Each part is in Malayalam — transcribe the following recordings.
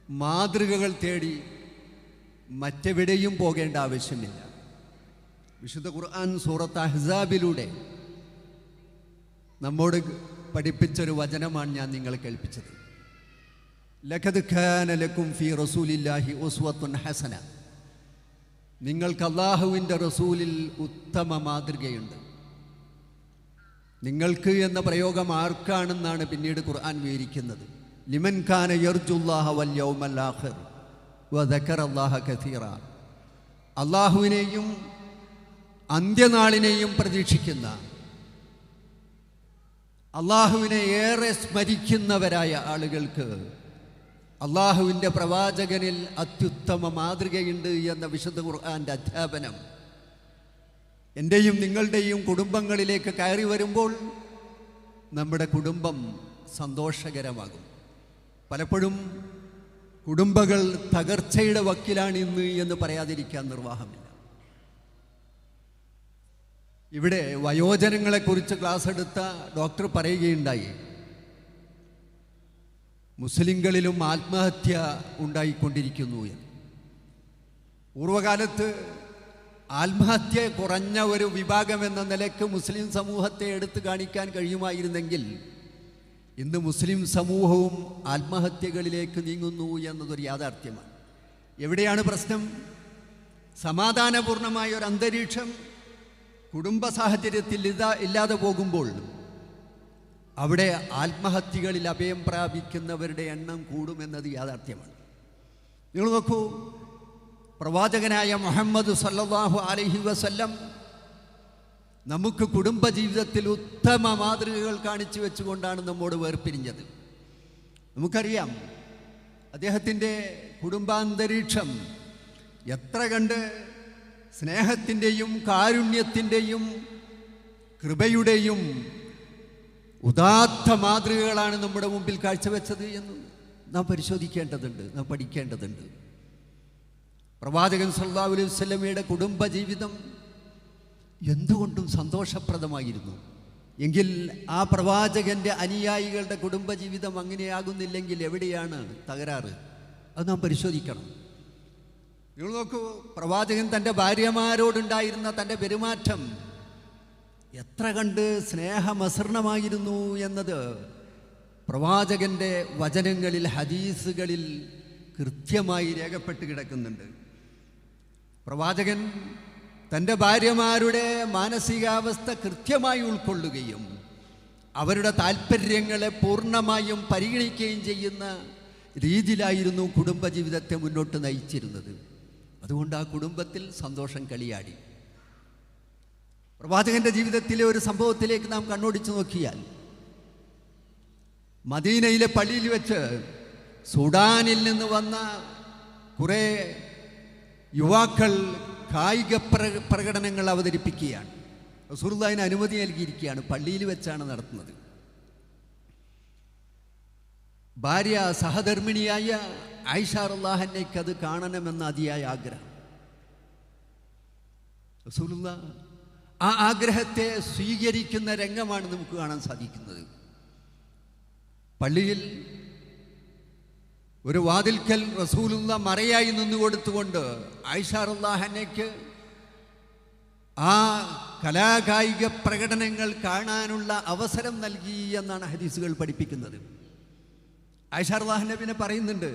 മാതൃകകൾ തേടി മറ്റെവിടെയും പോകേണ്ട ആവശ്യമില്ല. വിശുദ്ധ ഖുർആൻ സൂറത്ത് അഹ്സാബിലൂടെ നമ്മോട് പഠിപ്പിച്ചൊരു വചനമാണ് ഞാൻ നിങ്ങളെ കേൾപ്പിച്ചത്. ലഖദ് കാന ലക്കും ഫീ റസൂലില്ലാഹി ഉസ്വത്തുൻ ഹസന. നിങ്ങൾക്ക് അല്ലാഹുവിൻ്റെ റസൂലിൽ ഉത്തമ മാതൃകയുണ്ട്. നിങ്ങൾക്ക് എന്ന പ്രയോഗം ആർക്കാണെന്നാണ് പിന്നീട് ഖുർആൻ വിവരിക്കുന്നത്. ലിമൻ കാന യർജുല്ലാഹ വൽ യൗമൽ ആഖിർ വദക്കറല്ലാഹ കസീറ. അല്ലാഹുവിനെയും അന്ത്യനാളിനെയും പ്രതീക്ഷിക്കുന്ന, അല്ലാഹുവിനെ ഏറെ സ്മരിക്കുന്നവരായ ആളുകൾക്ക് അല്ലാഹുവിൻ്റെ പ്രവാചകനിൽ അത്യുത്തമ മാതൃകയുണ്ട് എന്ന വിശുദ്ധ ഖുർആൻ്റെ അധ്യാപനം എൻ്റെയും നിങ്ങളുടെയും കുടുംബങ്ങളിലേക്ക് കയറി വരുമ്പോൾ നമ്മുടെ കുടുംബം സന്തോഷകരമാകും. പലപ്പോഴും കുടുംബങ്ങൾ തകർച്ചയുടെ വക്കിലാണ് ഇന്ന് എന്ന് പറയാതിരിക്കാൻ നിർവാഹമില്ല. ഇവിടെ വയോജനങ്ങളെക്കുറിച്ച് ക്ലാസ് എടുത്ത ഡോക്ടർ പറയുകയുണ്ടായി, മുസ്ലിങ്ങളിലും ആത്മഹത്യ ഉണ്ടായിക്കൊണ്ടിരിക്കുന്നു എന്ന്. പൂർവകാലത്ത് ആത്മഹത്യ കുറഞ്ഞ ഒരു വിഭാഗം എന്ന നിലയ്ക്ക് മുസ്ലിം സമൂഹത്തെ എടുത്തു കാണിക്കാൻ കഴിയുമായിരുന്നെങ്കിൽ ഇന്ന് മുസ്ലിം സമൂഹവും ആത്മഹത്യകളിലേക്ക് നീങ്ങുന്നു എന്നതൊരു യാഥാർത്ഥ്യമാണ്. എവിടെയാണ് പ്രശ്നം? സമാധാനപൂർണമായ ഒരു അന്തരീക്ഷം കുടുംബ സാഹചര്യത്തിൽ ഇല്ലാതെ പോകുമ്പോൾ അവിടെ ആത്മഹത്യകളിൽ അഭയം പ്രാപിക്കുന്നവരുടെ എണ്ണം കൂടുമെന്നത് യാഥാർത്ഥ്യമാണ്. നിങ്ങൾ നോക്കൂ, പ്രവാചകനായ മുഹമ്മദ് സല്ലല്ലാഹു അലൈഹി വസല്ലം നമുക്ക് കുടുംബജീവിതത്തിൽ ഉത്തമ മാതൃകകൾ കാണിച്ചു വെച്ചുകൊണ്ടാണ് നമ്മോട് വേർപിരിഞ്ഞത്. നമുക്കറിയാം അദ്ദേഹത്തിൻ്റെ കുടുംബാന്തരീക്ഷം എത്ര കണ്ട് സ്നേഹത്തിൻ്റെയും കാരുണ്യത്തിൻ്റെയും കൃപയുടെയും ഉദാത്ത മാതൃകകളാണ് നമ്മുടെ മുമ്പിൽ കാഴ്ചവെച്ചത് എന്ന് നാം പരിശോധിക്കേണ്ടതുണ്ട്, നാം പഠിക്കേണ്ടതുണ്ട്. പ്രവാചകൻ സല്ലല്ലാഹു അലൈഹി വസല്ലമയുടെ കുടുംബജീവിതം എന്തുകൊണ്ടും സന്തോഷപ്രദമായിരുന്നു. എങ്കിൽ ആ പ്രവാചകൻ്റെ അനുയായികളുടെ കുടുംബജീവിതം അങ്ങനെയാകുന്നില്ലെങ്കിൽ എവിടെയാണ് തകരാറ്? അത് നാം പരിശോധിക്കണം. നിങ്ങൾ നോക്കൂ, പ്രവാചകൻ തൻ്റെ ഭാര്യമാരോടുണ്ടായിരുന്ന തൻ്റെ പെരുമാറ്റം എത്ര കണ്ട് സ്നേഹമസൃണമായിരുന്നു എന്നത് പ്രവാചകൻ്റെ വചനങ്ങളിൽ, ഹദീസുകളിൽ കൃത്യമായി രേഖപ്പെട്ട് കിടക്കുന്നുണ്ട്. പ്രവാചകൻ തൻ്റെ ഭാര്യമാരുടെ മാനസികാവസ്ഥ കൃത്യമായി ഉൾക്കൊള്ളുകയും അവരുടെ താല്പര്യങ്ങളെ പൂർണ്ണമായും പരിഗണിക്കുകയും ചെയ്യുന്ന രീതിയിലായിരുന്നു കുടുംബജീവിതത്തെ മുന്നോട്ട് നയിച്ചിരുന്നത്. അതുകൊണ്ട് ആ കുടുംബത്തിൽ സന്തോഷം കളിയാടി. പ്രവാചകൻ്റെ ജീവിതത്തിലെ ഒരു സംഭവത്തിലേക്ക് നാം കണ്ണോടിച്ചു നോക്കിയാൽ, മദീനയിലെ പള്ളിയിൽ വെച്ച് സുഡാനിൽ നിന്ന് വന്ന കുറേ യുവാക്കൾ കായിക പ്രകടനങ്ങൾ അവതരിപ്പിക്കുകയാണ്. റസൂലുള്ളാഹിന് അനുമതി നൽകിയിരിക്കുകയാണ്, പള്ളിയിൽ വെച്ചാണ് നടത്തുന്നത്. ഭാര്യ സഹധർമ്മിണിയായ ആയിഷ റളിയല്ലാഹു അത് കാണണമെന്ന അതിയായ ആഗ്രഹം. റസൂലുള്ളാഹ് ആ ആഗ്രഹത്തെ സ്വീകരിക്കുന്ന രംഗമാണ് നമുക്ക് കാണാൻ സാധിക്കുന്നത്. പള്ളിയിൽ ഒരു വാതിൽക്കൽ റസൂലുള്ളാഹ് മറയായി നിന്നുകൊടുത്തുകൊണ്ട് ആയിഷ റളിയല്ലാഹു ആ കലാകായിക പ്രകടനങ്ങൾ കാണാനുള്ള അവസരം നൽകി എന്നാണ് ഹദീസുകൾ പഠിപ്പിക്കുന്നത്. ആയിഷ റളിയല്ലാഹു പറയുന്നുണ്ട്,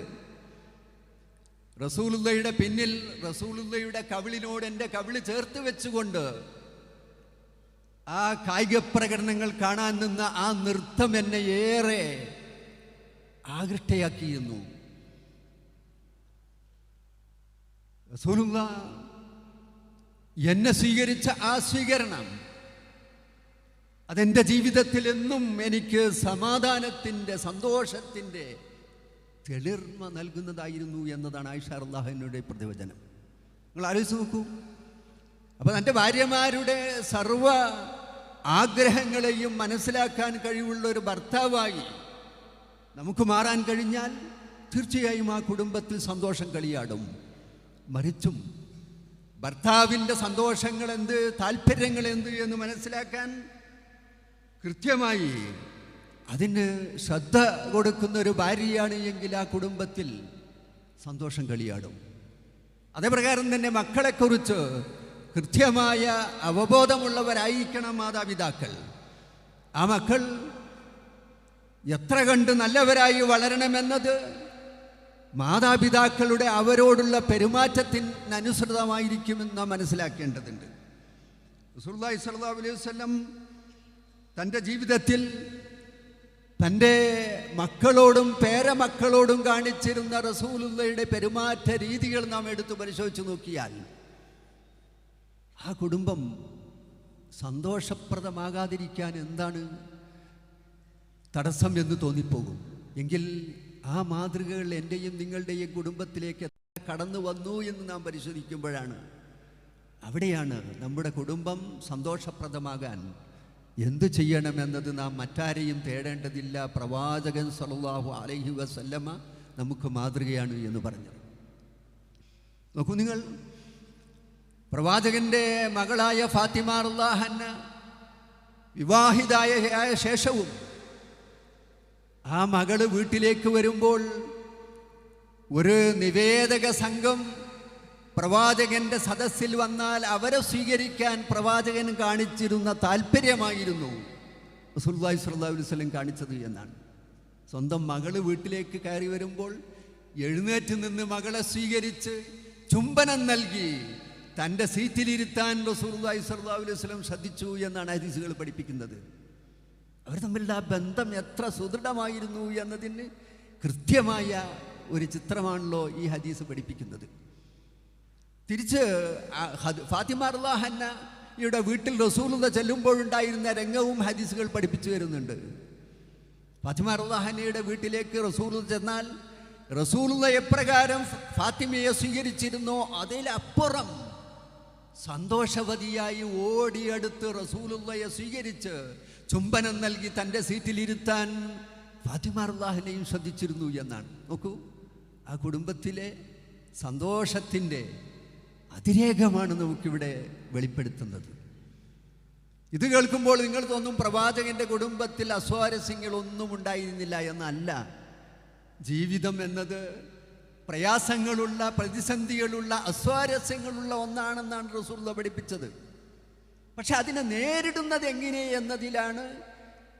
റസൂലുള്ളാഹിയുടെ പിന്നിൽ റസൂലുള്ളാഹിയുടെ കവിളിനോട് എൻ്റെ കവിള് ചേർത്ത് വെച്ചുകൊണ്ട് ആ കായിക പ്രകടനങ്ങൾ കാണാൻ നിന്ന ആ നൃത്തം എന്നെ ഏറെ ആകൃഷ്ടയാക്കിയിരുന്നു. റസൂലുള്ളാഹ് എന്നെ സ്വീകരിച്ച ആ സ്വീകരണം അതെൻ്റെ ജീവിതത്തിൽ എന്നും എനിക്ക് സമാധാനത്തിൻ്റെ, സന്തോഷത്തിൻ്റെ തെളിർമ നൽകുന്നതായിരുന്നു എന്നതാണ് ആയിഷ റളിയല്ലാഹുവിന്റെ പ്രതിവചനം. നിങ്ങൾ ആലോചിച്ച് നോക്കൂ. അപ്പോൾ തൻ്റെ ഭാര്യമാരുടെ സർവ ആഗ്രഹങ്ങളെയും മനസ്സിലാക്കാൻ കഴിവുള്ള ഒരു ഭർത്താവായി നമുക്ക് മാറാൻ കഴിഞ്ഞാൽ തീർച്ചയായും ആ കുടുംബത്തിൽ സന്തോഷം കളിയാടും. മറിച്ചും ഭർത്താവിൻ്റെ സന്തോഷങ്ങൾ എന്ത്, താല്പര്യങ്ങൾ എന്ത് എന്ന് മനസ്സിലാക്കാൻ കൃത്യമായി അതിന് ശ്രദ്ധ കൊടുക്കുന്ന ഒരു ഭാര്യയാണ് എങ്കിൽ ആ കുടുംബത്തിൽ സന്തോഷം കളിയാടും. അതേപ്രകാരം തന്നെ മക്കളെക്കുറിച്ച് കൃത്യമായ അവബോധമുള്ളവരായിരിക്കണം മാതാപിതാക്കൾ. ആ മക്കൾ എത്ര കണ്ട് നല്ലവരായി വളരണമെന്നത് മാതാപിതാക്കളുടെ അവരോടുള്ള പെരുമാറ്റത്തിനനുസൃതമായിരിക്കുമെന്ന് നാം മനസ്സിലാക്കേണ്ടതുണ്ട്. റസൂലുള്ളാഹി സ്വല്ലല്ലാഹു അലൈഹി വസല്ലം തൻ്റെ ജീവിതത്തിൽ തൻ്റെ മക്കളോടും പേരമക്കളോടും കാണിച്ചിരുന്ന റസൂലുള്ളാഹിയുടെ പെരുമാറ്റ രീതികൾ നാം എടുത്തു പരിശോധിച്ച് നോക്കിയാൽ ആ കുടുംബം സന്തോഷപ്രദമാകാതിരിക്കാൻ എന്താണ് തടസ്സം എന്ന് തോന്നിപ്പോകും. എങ്കിൽ ആ മാതൃകകൾ എൻ്റെയും നിങ്ങളുടെയും കുടുംബത്തിലേക്ക് കടന്നു വന്നു എന്ന് നാം പരിശോധിക്കുമ്പോഴാണ് അവിടെയാണ് നമ്മുടെ കുടുംബം സന്തോഷപ്രദമാകാൻ എന്തു ചെയ്യണമെന്നത് നാം മറ്റാരെയും തേടേണ്ടതില്ല. പ്രവാചകൻ സല്ലല്ലാഹു അലൈഹി വസല്ലമ നമുക്ക് മാതൃകയാണ് എന്ന് പറഞ്ഞത്. നോക്കൂ നിങ്ങൾ, പ്രവാചകൻ്റെ മകളായ ഫാത്തിമ റളിയല്ലാഹു അൻഹ വിവാഹിതയായ ശേഷവും ആ മകള് വീട്ടിലേക്ക് വരുമ്പോൾ ഒരു നിവേദക സംഘം പ്രവാചകന്റെ സദസ്സിൽ വന്നാൽ അവരെ സ്വീകരിക്കാൻ പ്രവാചകൻ കാണിച്ചിരുന്ന താല്പര്യമായിരുന്നു റസൂലുള്ളാഹി സ്വല്ലല്ലാഹു അലൈഹി വസല്ലം കാണിച്ചത് എന്നാണ്. സ്വന്തം മകള് വീട്ടിലേക്ക് കയറി വരുമ്പോൾ എഴുന്നേറ്റ് നിന്ന് മകളെ സ്വീകരിച്ച് ചുംബനം നൽകി തൻ്റെ സീറ്റിലിരുത്താൻ റസൂലുള്ളാഹി സ്വല്ലല്ലാഹു അലൈഹി വസല്ലം ശ്രദ്ധിച്ചു എന്നാണ് ഹദീസുകൾ പഠിപ്പിക്കുന്നത്. അവർ തമ്മിലുള്ള ആ ബന്ധം എത്ര സുദൃഢമായിരുന്നു എന്നതിന് കൃത്യമായ ഒരു ചിത്രമാണല്ലോ ഈ ഹദീസ് പഠിപ്പിക്കുന്നത്. തിരിച്ച് ഫാത്തിമ റളിയല്ലാഹു അൻഹയുടെ വീട്ടിൽ റസൂലുള്ളാഹി ചെല്ലുമ്പോഴുണ്ടായിരുന്ന രംഗവും ഹദീസുകൾ പഠിപ്പിച്ചു വരുന്നുണ്ട്. ഫാത്തിമ റളിയല്ലാഹു അൻഹയുടെ വീട്ടിലേക്ക് റസൂലുള്ളാഹി ചെന്നാൽ റസൂലുള്ളാഹി എപ്രകാരം ഫാത്തിമയെ സ്വീകരിച്ചിരുന്നോ അതിലപ്പുറം സന്തോഷവതിയായി ഓടിയെടുത്ത് റസൂലുള്ളാഹിയെ സ്വീകരിച്ച് ചുംബനം നൽകി തൻ്റെ സീറ്റിലിരുത്താൻ ഫാത്തിമ റളിയല്ലാഹു അൻഹയും ശ്രദ്ധിച്ചിരുന്നു എന്നാണ്. നോക്കൂ, ആ കുടുംബത്തിലെ സന്തോഷത്തിൻ്റെ അതിരേഖമാണ് നമുക്കിവിടെ വെളിപ്പെടുത്തുന്നത്. ഇത് കേൾക്കുമ്പോൾ നിങ്ങൾ തോന്നും പ്രവാചകൻ്റെ കുടുംബത്തിൽ അസ്വാരസ്യങ്ങളൊന്നും ഉണ്ടായിരുന്നില്ല എന്നല്ല. ജീവിതം എന്നത് പ്രയാസങ്ങളുള്ള, പ്രതിസന്ധികളുള്ള, അസ്വാരസ്യങ്ങളുള്ള ഒന്നാണെന്നാണ് റസൂലുള്ളാഹി പഠിപ്പിച്ചത്. പക്ഷെ അതിനെ നേരിടുന്നത് എങ്ങനെ എന്നതിലാണ്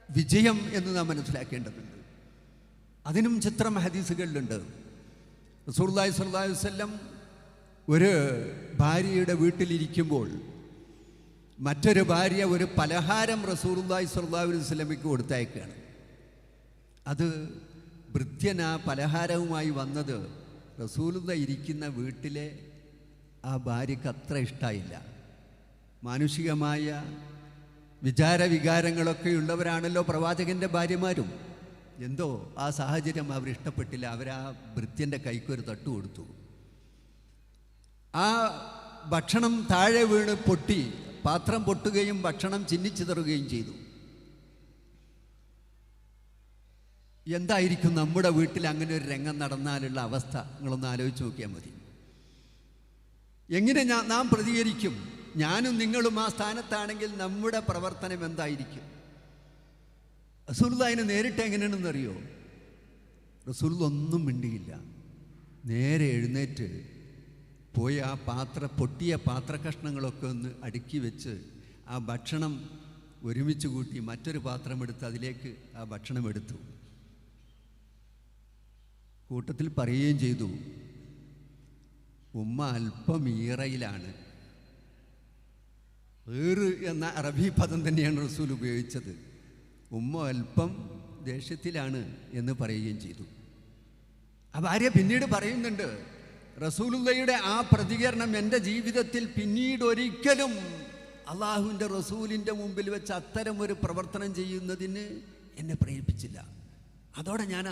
വിജയം എന്ന് നാം മനസ്സിലാക്കേണ്ടതുണ്ട്. അതിനും ചിത്രം ഹദീസുകളിലുണ്ട്. റസൂലുള്ളാഹി സ്വല്ലല്ലാഹു അലൈഹി വസല്ലം ഒരു ഭാര്യയുടെ വീട്ടിലിരിക്കുമ്പോൾ മറ്റൊരു ഭാര്യ ഒരു പലഹാരം റസൂലുള്ളാഹി സ്വല്ലല്ലാഹു അലൈഹി വസല്ലമയ്ക്ക് കൊടുത്തയക്കുകയാണ്. അത് ഭൃത്യൻ ആ പലഹാരവുമായി വന്നത് റസൂലുള്ളാഹി ഇരിക്കുന്ന വീട്ടിലെ ആ ഭാര്യയ്ക്ക് അത്ര ഇഷ്ടമായില്ല. മാനുഷികമായ വിചാരവികാരങ്ങളൊക്കെ ഉള്ളവരാണല്ലോ പ്രവാചകൻ്റെ ഭാര്യമാരും. എന്തോ ആ സാഹചര്യം അവർ ഇഷ്ടപ്പെട്ടില്ല. അവരാ ഭൃത്യൻ്റെ കൈക്കൊരു തട്ടു കൊടുത്തു. ആ ഭക്ഷണം താഴെ വീണ് പൊട്ടി, പാത്രം പൊട്ടുകയും ഭക്ഷണം ചിന്നിച്ചിതറുകയും ചെയ്തു. എന്തായിരിക്കും നമ്മുടെ വീട്ടിൽ അങ്ങനെ ഒരു രംഗം നടന്നാലുള്ള അവസ്ഥ? നിങ്ങളൊന്ന് ആലോചിച്ച് നോക്കിയാൽ മതി. എങ്ങനെ നാം പ്രതികരിക്കും? ഞാനും നിങ്ങളും ആ സ്ഥാനത്താണെങ്കിൽ നമ്മുടെ പ്രവർത്തനം എന്തായിരിക്കും? റസൂലുള്ളാഹിനെ നേരിട്ട് എങ്ങനെയാണെന്നറിയോ? റസൂലുള്ളാഹി ഒന്നും മിണ്ടിയില്ല. നേരെ എഴുന്നേറ്റ് പോയി ആ പൊട്ടിയ പാത്രകഷ്ണങ്ങളൊക്കെ ഒന്ന് അടുക്കി വെച്ച് ആ ഭക്ഷണം ഒരുമിച്ച് കൂട്ടി മറ്റൊരു പാത്രമെടുത്ത് അതിലേക്ക് ആ ഭക്ഷണം എടുത്തു. കൂട്ടത്തിൽ പറയുകയും ചെയ്തു, ഉമ്മ അല്പം ഈറയിലാണ്. ഏറ് എന്ന അറബി പദം തന്നെയാണ് റസൂൽ ഉപയോഗിച്ചത്. ഉമ്മ അല്പം ദേഷ്യത്തിലാണ് എന്ന് പറയുകയും ചെയ്തു. ആ ഭാര്യ പിന്നീട് പറയുന്നുണ്ട്, റസൂലുള്ളാഹിയുടെ ആ പ്രതികരണം എൻ്റെ ജീവിതത്തിൽ പിന്നീട് ഒരിക്കലും അള്ളാഹുവിൻ്റെ റസൂലിൻ്റെ മുമ്പിൽ വെച്ച് അത്തരം ഒരു പ്രവർത്തനം ചെയ്യുന്നതിന് എന്നെ പ്രേരിപ്പിച്ചില്ല. അതോടെ ഞാൻ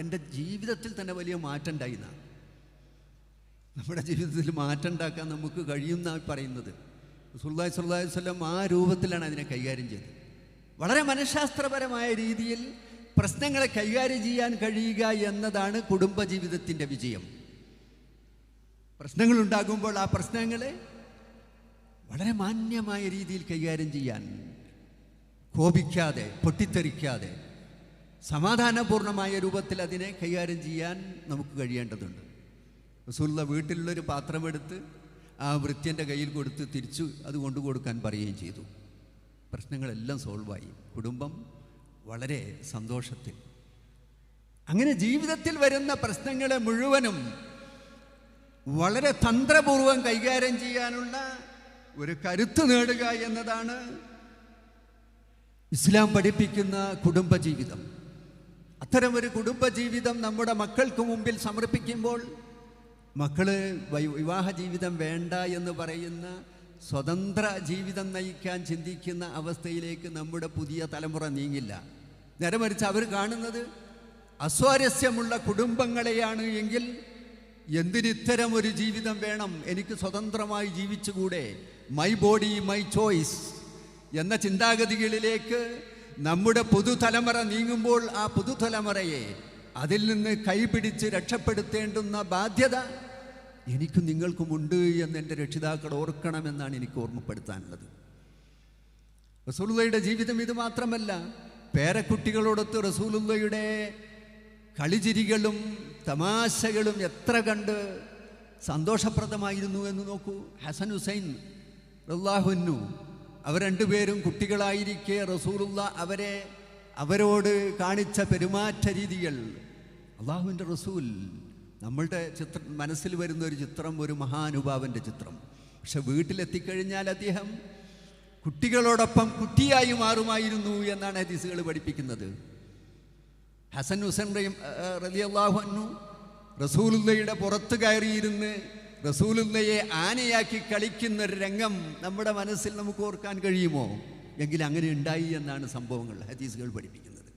എൻ്റെ ജീവിതത്തിൽ തന്നെ വലിയ മാറ്റം ഉണ്ടായിന്ന. നമ്മുടെ ജീവിതത്തിൽ മാറ്റം ഉണ്ടാക്കാൻ നമുക്ക് കഴിയുമെന്നാണ് പറയുന്നത്. റസൂലുള്ളാഹി സ്വല്ലല്ലാഹു അലൈഹി വസല്ലം ആ രൂപത്തിലാണ് അതിനെ കൈകാര്യം ചെയ്തത്. വളരെ മനഃശാസ്ത്രപരമായ രീതിയിൽ പ്രശ്നങ്ങളെ കൈകാര്യം ചെയ്യാൻ കഴിയുക എന്നതാണ് കുടുംബജീവിതത്തിൻ്റെ വിജയം. പ്രശ്നങ്ങളുണ്ടാകുമ്പോൾ ആ പ്രശ്നങ്ങളെ വളരെ മാന്യമായ രീതിയിൽ കൈകാര്യം ചെയ്യാൻ, കോപിക്കാതെ, പൊട്ടിത്തെറിക്കാതെ, സമാധാനപൂർണമായ രൂപത്തിൽ അതിനെ കൈകാര്യം ചെയ്യാൻ നമുക്ക് കഴിയേണ്ടതുണ്ട്. റസൂലുള്ള വീട്ടിലുള്ളൊരു പാത്രമെടുത്ത് ആ ഭൃത്യൻ്റെ കയ്യിൽ കൊടുത്ത് തിരിച്ചു അത് കൊണ്ടു കൊടുക്കാൻ പറയുകയും ചെയ്തു. പ്രശ്നങ്ങളെല്ലാം സോൾവായി. കുടുംബം വളരെ സന്തോഷത്തിൽ. അങ്ങനെ ജീവിതത്തിൽ വരുന്ന പ്രശ്നങ്ങളെ മുഴുവനും വളരെ തന്ത്രപൂർവം കൈകാര്യം ചെയ്യാനുള്ള ഒരു കരുത്ത് നേടുക എന്നതാണ് ഇസ്ലാം പഠിപ്പിക്കുന്ന കുടുംബജീവിതം. അത്തരമൊരു കുടുംബജീവിതം നമ്മുടെ മക്കൾക്ക് മുമ്പിൽ സമർപ്പിക്കുമ്പോൾ മക്കൾ വിവാഹ ജീവിതം വേണ്ട എന്ന് പറയുന്ന സ്വതന്ത്ര ജീവിതം നയിക്കാൻ ചിന്തിക്കുന്ന അവസ്ഥയിലേക്ക് നമ്മുടെ പുതിയ തലമുറ നീങ്ങില്ല. നേരെ മറിച്ച് അവർ കാണുന്നത് അസ്വാരസ്യമുള്ള കുടുംബങ്ങളെയാണ്. എങ്കിൽ എന്തിനിത്തരം ഒരു ജീവിതം വേണം? എനിക്ക് സ്വതന്ത്രമായി ജീവിച്ചുകൂടെ? മൈ ബോഡി മൈ ചോയ്സ് എന്ന ചിന്താഗതികളിലേക്ക് നമ്മുടെ പുതുതലമുറ നീങ്ങുമ്പോൾ ആ പുതുതലമുറയെ അതിൽ നിന്ന് കൈപിടിച്ച് രക്ഷപ്പെടുത്തേണ്ടുന്ന ബാധ്യത എനിക്കും നിങ്ങൾക്കുമുണ്ട് എന്ന് എൻ്റെ രക്ഷിതാക്കൾ ഓർക്കണമെന്നാണ് എനിക്ക് ഓർമ്മപ്പെടുത്താനുള്ളത്. റസൂലുള്ളാഹിയുടെ ജീവിതം ഇത് മാത്രമല്ല. പേരക്കുട്ടികളോടൊത്ത് റസൂലുള്ളാഹിയുടെ കളിചിരികളും തമാശകളും എത്ര കണ്ട് സന്തോഷപ്രദമായിരുന്നു എന്ന് നോക്കൂ. ഹസൻ ഹുസൈൻ റളിയല്ലാഹു അൻഹു അവർ രണ്ടുപേരും കുട്ടികളായിരിക്കെ റസൂലുള്ള അവരോട് കാണിച്ച പെരുമാറ്റ രീതികൾ, അള്ളാഹുവിൻ്റെ റസൂൽ, നമ്മളുടെ മനസ്സിൽ വരുന്ന ഒരു ചിത്രം ഒരു മഹാനുഭാവൻ്റെ ചിത്രം. പക്ഷെ വീട്ടിലെത്തിക്കഴിഞ്ഞാൽ അദ്ദേഹം കുട്ടികളോടൊപ്പം കുട്ടിയായി മാറുമായിരുന്നു എന്നാണ് ഹദീസുകൾ പഠിപ്പിക്കുന്നത്. ഹസൻ ഹുസൈൻ റളിയല്ലാഹു അൻഹു റസൂലുള്ളാഹിയുടെ പുറത്ത് കയറിയിരുന്ന് റസൂലുള്ളാഹിയെ ആനയാക്കി കളിക്കുന്ന ഒരു രംഗം നമ്മുടെ മനസ്സിൽ നമുക്ക് ഓർക്കാൻ കഴിയുമോ? എങ്കിൽ അങ്ങനെ ഉണ്ടായി എന്നാണ് സംഭവങ്ങൾ ഹദീസുകൾ പഠിപ്പിക്കുന്നത്.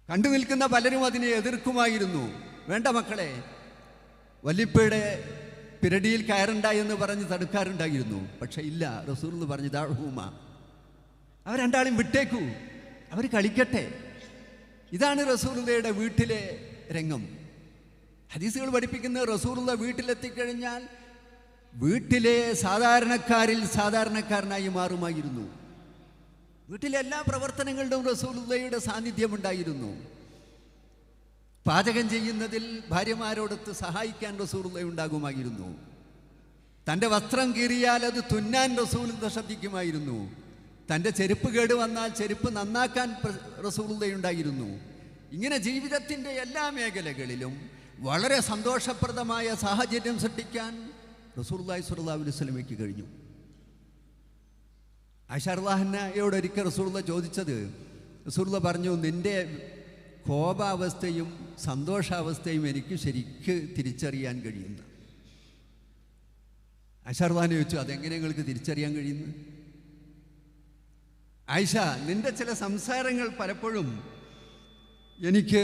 കണ്ടു നിൽക്കുന്ന പലരും അതിനെ എതിർക്കുമായിരുന്നു. വേണ്ട മക്കളെ, വല്ലിപ്പയുടെ പിരടിയിൽ കയറുണ്ടായി എന്ന് പറഞ്ഞ് തടുക്കാറുണ്ടായിരുന്നു. പക്ഷെ ഇല്ല, റസൂൽ പറഞ്ഞു ദഅഹൂമ, അവർ രണ്ടാളും വിട്ടേക്കൂ, അവർ കളിക്കട്ടെ. ഇതാണ് റസൂലുള്ളാഹിയുടെ വീട്ടിലെ രംഗം. ഹദീസുകൾ പഠിപ്പിക്കുന്നത് റസൂലുള്ള വീട്ടിലെത്തിക്കഴിഞ്ഞാൽ വീട്ടിലെ സാധാരണക്കാരിൽ സാധാരണക്കാരനായി മാറുമായിരുന്നു. വീട്ടിലെ എല്ലാ പ്രവർത്തനങ്ങളിലും റസൂലുള്ളാഹിയുടെ സാന്നിധ്യമുണ്ടായിരുന്നു. പാചകം ചെയ്യുന്നതിൽ ഭാര്യമാരോടൊത്ത് സഹായിക്കാൻ റസൂലുള്ളാഹി ഉണ്ടാകുമായിരുന്നു. തൻ്റെ വസ്ത്രം കീറിയാൽ അത് തുന്നാൻ റസൂലുള്ളാഹി ശ്രദ്ധിക്കുമായിരുന്നു. തൻ്റെ ചെരുപ്പ് കേട് വന്നാൽ ചെരുപ്പ് നന്നാക്കാൻ റസൂലുള്ളാഹി ഉണ്ടായിരുന്നു. ഇങ്ങനെ ജീവിതത്തിൻ്റെ എല്ലാ മേഖലകളിലും വളരെ സന്തോഷപ്രദമായ സാഹചര്യം സൃഷ്ടിക്കാൻ റസൂലുള്ളാഹി സ്വല്ലല്ലാഹു അലൈഹി വസല്ലമയ്ക്ക് കഴിഞ്ഞു. ആയിഷ റളിയല്ലാഹു അൻഹയോട് ഒരിക്കൽ റസൂലുള്ളാഹി ചോദിച്ചത്, റസൂലുള്ളാഹി പറഞ്ഞു, നിൻ്റെ കോപാവസ്ഥയും സന്തോഷാവസ്ഥയും എനിക്ക് ശരിക്ക് തിരിച്ചറിയാൻ കഴിയുന്നു. ആയിഷ റളിയല്ലാഹു അൻഹ ചോദിച്ചു, അതെങ്ങനെ നിങ്ങൾക്ക് തിരിച്ചറിയാൻ കഴിയുന്നു? ആയിഷ, നിൻ്റെ ചില സംസാരങ്ങൾ പലപ്പോഴും എനിക്ക്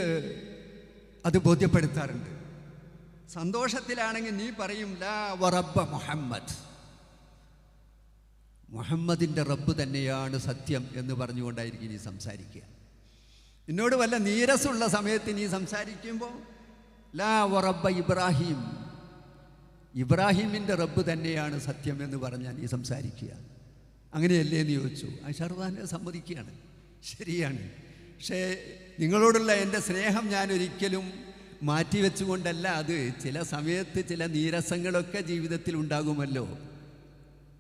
അത് ബോധ്യപ്പെടുത്താറുണ്ട്. സന്തോഷത്തിലാണെങ്കിൽ നീ പറയും ലാ വറബ്ബ മുഹമ്മദ്, മുഹമ്മദിൻ്റെ റബ്ബ് തന്നെയാണ് സത്യം എന്ന് പറഞ്ഞുകൊണ്ടായിരിക്കും നീ സംസാരിക്കുക. എന്നോട് വല്ല നീരസുള്ള സമയത്ത് നീ സംസാരിക്കുമ്പോൾ ലാ വറബ്ബ ഇബ്രാഹിം, ഇബ്രാഹിമിൻ്റെ റബ്ബ് തന്നെയാണ് സത്യം എന്ന് പറഞ്ഞാൽ നീ സംസാരിക്കുക. അങ്ങനെയല്ലേ എന്ന് ചോദിച്ചു. ആയിഷ റളിയല്ലാഹു അൻഹ സമ്മതിക്കുകയാണ്, ശരിയാണ്. പക്ഷേ നിങ്ങളോടുള്ള എൻ്റെ സ്നേഹം ഞാൻ ഒരിക്കലും മാറ്റിവെച്ചുകൊണ്ടല്ല, അത് ചില സമയത്ത് ചില നീരസങ്ങളൊക്കെ ജീവിതത്തിൽ ഉണ്ടാകുമല്ലോ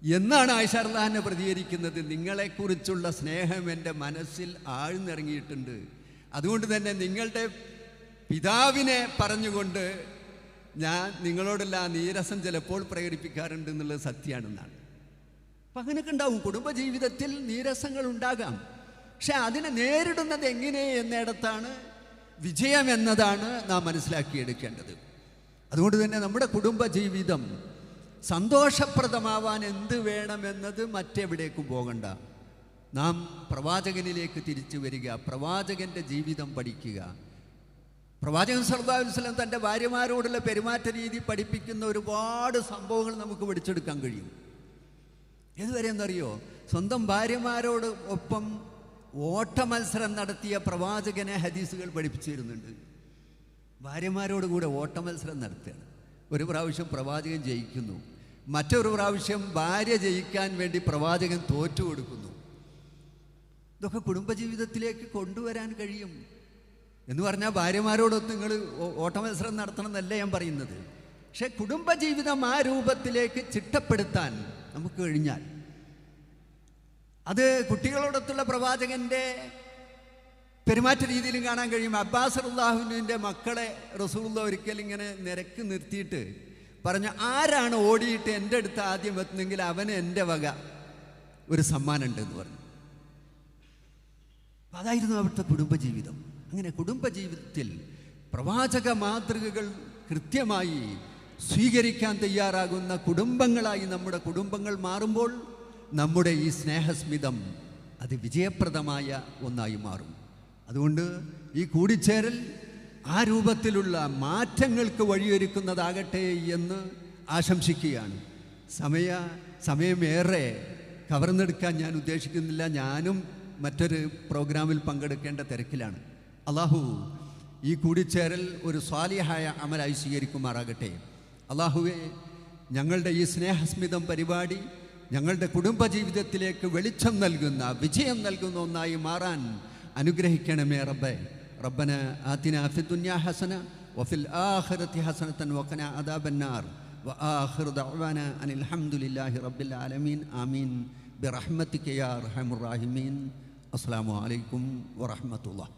എന്നാണ് ആയിഷ റളിയല്ലാഹു അൻഹ പ്രതികരിക്കുന്നത്. നിങ്ങളെക്കുറിച്ചുള്ള സ്നേഹം എൻ്റെ മനസ്സിൽ ആഴ്ന്നിറങ്ങിയിട്ടുണ്ട്. അതുകൊണ്ട് തന്നെ നിങ്ങളുടെ പിതാവിനെ പറഞ്ഞുകൊണ്ട് ഞാൻ നിങ്ങളോടുള്ള ആ നീരസം ചിലപ്പോൾ പ്രകടിപ്പിക്കാറുണ്ട് എന്നുള്ളത് സത്യമാണെന്നാണ്. അപ്പം അങ്ങനെയൊക്കെ ഉണ്ടാവും. കുടുംബജീവിതത്തിൽ നീരസങ്ങൾ ഉണ്ടാകാം. പക്ഷെ അതിനെ നേരിടുന്നത് എങ്ങനെ എന്നിടത്താണ് വിജയം എന്നതാണ് നാം മനസ്സിലാക്കിയെടുക്കേണ്ടത്. അതുകൊണ്ട് തന്നെ നമ്മുടെ കുടുംബജീവിതം സന്തോഷപ്രദമാവാൻ എന്ത് വേണമെന്നത് മറ്റെവിടേക്കും പോകണ്ട. നാം പ്രവാചകനിലേക്ക് തിരിച്ചു വരിക, പ്രവാചകൻ്റെ ജീവിതം പഠിക്കുക. പ്രവാചകൻ സല്ലല്ലാഹു അലൈഹി വസല്ലം തൻ്റെ ഭാര്യമാരോടുള്ള പെരുമാറ്റ രീതി പഠിപ്പിക്കുന്ന ഒരുപാട് സംഭവങ്ങൾ നമുക്ക് പഠിച്ചെടുക്കാൻ കഴിയും. ഏതുവരെ എന്നറിയോ? സ്വന്തം ഭാര്യമാരോട് ഒപ്പം ഓട്ടമത്സരം നടത്തിയ പ്രവാചകനെ ഹദീസുകൾ പഠിപ്പിച്ചു തരുന്നുണ്ട്. ഭാര്യമാരോട് കൂടെ ഓട്ടമത്സരം നടത്തുകയാണ്. ഒരു പ്രാവശ്യം പ്രവാചകൻ ജയിക്കുന്നു, മറ്റൊരു പ്രാവശ്യം ഭാര്യ ജയിക്കാൻ വേണ്ടി പ്രവാചകൻ തോറ്റു കൊടുക്കുന്നു. ഇതൊക്കെ കുടുംബജീവിതത്തിലേക്ക് കൊണ്ടുവരാൻ കഴിയും. എന്ന് പറഞ്ഞാൽ ഭാര്യമാരോടൊത്ത് നിങ്ങൾ ഓട്ടമത്സരം നടത്തണം എന്നല്ല ഞാൻ പറയുന്നത്. പക്ഷെ കുടുംബജീവിതം ആ രൂപത്തിലേക്ക് ചിട്ടപ്പെടുത്താൻ നമുക്ക് കഴിഞ്ഞാൽ, അത് കുട്ടികളോടൊത്തുള്ള പ്രവാചകൻ്റെ പെരുമാറ്റ രീതിയിലും കാണാൻ കഴിയും. അബ്ബാസ് റളിയല്ലാഹുവിൻ്റെ മക്കളെ റസൂലുള്ള ഒരിക്കൽ ഇങ്ങനെ നിരക്ക് നിർത്തിയിട്ട് പറഞ്ഞു, ആരാണ് ഓടിയിട്ട് എൻ്റെ അടുത്ത് ആദ്യം എത്തുന്നെങ്കിൽ അവന് എൻ്റെ വക ഒരു സമ്മാനം ഉണ്ടെന്ന് പറഞ്ഞു. അതായിരുന്നു അവിടുത്തെ കുടുംബജീവിതം. അങ്ങനെ കുടുംബജീവിതത്തിൽ പ്രവാചക മാതൃകകൾ കൃത്യമായി സ്വീകരിക്കാൻ തയ്യാറാകുന്ന കുടുംബങ്ങളായി നമ്മുടെ കുടുംബങ്ങൾ മാറുമ്പോൾ നമ്മുടെ ഈ സ്നേഹസ്മിതം അത് വിജയപ്രദമായ ഒന്നായി മാറും. അതുകൊണ്ട് ഈ കൂടിച്ചേരൽ ആ രൂപത്തിലുള്ള മാറ്റങ്ങൾക്ക് വഴിയൊരുക്കുന്നതാകട്ടെ എന്ന് ആശംസിക്കുകയാണ്. സമയമേറെ കവർന്നെടുക്കാൻ ഞാൻ ഉദ്ദേശിക്കുന്നില്ല. ഞാനും മറ്റൊരു പ്രോഗ്രാമിൽ പങ്കെടുക്കേണ്ട തിരക്കിലാണ്. അള്ളാഹു ഈ കൂടിച്ചേരൽ ഒരു സ്വാലിഹായ അമലായി സ്വീകരിക്കുമാറാകട്ടെ. അള്ളാഹുവേ, ഞങ്ങളുടെ ഈ സ്നേഹസ്മിതം പരിപാടി ഞങ്ങളുടെ കുടുംബജീവിതത്തിലേക്ക് വെളിച്ചം നൽകുന്ന, വിജയം നൽകുന്ന ഒന്നായി മാറാൻ അനുഗ്രഹിക്കണമേ റബ്ബേ. റബ്ബന ആതിനാ ഫിദ്ദുനിയാ ഹസന വഫിൽ ആഖിറതി ഹസനതൻ വഖിനാ അദാബന്നാർ വആഖിറു ദഅ്വാനാ അനിൽ ഹംദുലില്ലാഹി റബ്ബിൽ ആലമീൻ. ആമീൻ ബിറഹ്മതിക യാ അർഹമർ റഹീമീൻ. അസ്സലാമു അലൈക്കും വറഹ്മത്തുള്ളാഹി.